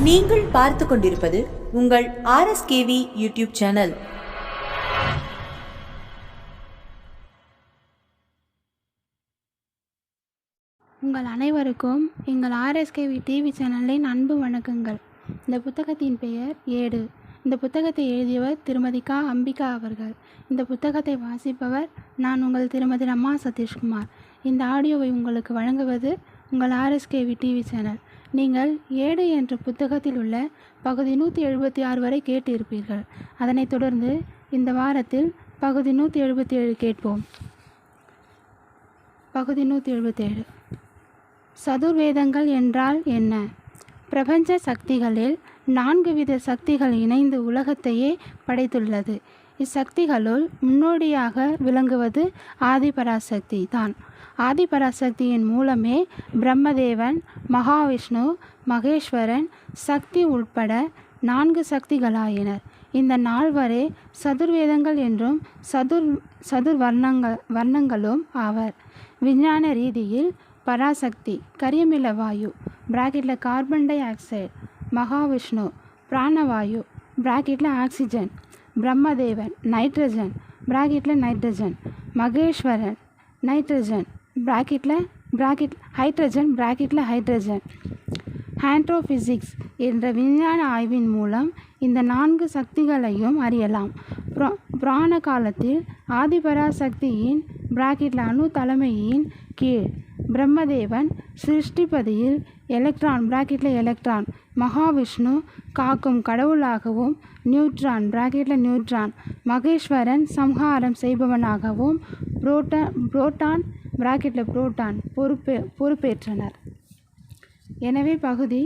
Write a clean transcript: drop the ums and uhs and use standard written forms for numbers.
நீங்கள் பார்த்து கொண்டிருப்பது உங்கள் RSKV யூடியூப் சேனல். உங்கள் அனைவருக்கும் எங்கள் RSKV டிவி சேனலின் அன்பு வணக்கங்கள். இந்த புத்தகத்தின் பெயர் ஏடு. இந்த புத்தகத்தை எழுதியவர் திருமதி கா. அம்பிகா அவர்கள். இந்த புத்தகத்தை வாசிப்பவர் நான் உங்கள் திருமதி ரமா சதீஷ்குமார். இந்த ஆடியோவை உங்களுக்கு வழங்குவது உங்கள் RSKV டிவி சேனல். நீங்கள் ஏடு என்ற புத்தகத்தில் உள்ள பகுதி 176 வரை கேட்டிருப்பீர்கள். அதனைத் தொடர்ந்து இந்த வாரத்தில் பகுதி 177 கேட்போம். பகுதி 177. சதுர்வேதங்கள் என்றால் என்ன? பிரபஞ்ச சக்திகளில் 4 வித சக்திகள் இணைந்து உலகத்தையே படைத்துள்ளது. இச்சக்திகளுள் முன்னோடியாக விளங்குவது ஆதிபராசக்தி தான். ஆதிபராசக்தியின் மூலமே பிரம்மதேவன், மகாவிஷ்ணு, மகேஸ்வரன், சக்தி உட்பட 4 சக்திகளாயினர். இந்த 4வரே சதுர்வேதங்கள் என்றும் வர்ணங்களும் ஆவர். விஞ்ஞான ரீதியில் பராசக்தி கரியமில வாயு கார்பன் டை ஆக்சைடு, மகாவிஷ்ணு பிராணவாயு oxygen, Brahmadevan nitrogen nitrogen, Maheswaran nitrogen hydrogen. Astrophysics என்ற விஞ்ஞான ஆய்வின் மூலம் இந்த 4 சக்திகளையும் அறியலாம். புராண காலத்தில் ஆதிபராசக்தியின் அணு தலைமையின் கீழ் பிரம்மதேவன் சிருஷ்டிப்பதில் எலக்ட்ரான் மகாவிஷ்ணு காக்கும் கடவுளாகவும், நியூட்ரான் மகேஸ்வரன் சம்ஹாரம் செய்பவனாகவும், புரோட்டான் பொறுப்பேற்றனர். எனவே பகுதி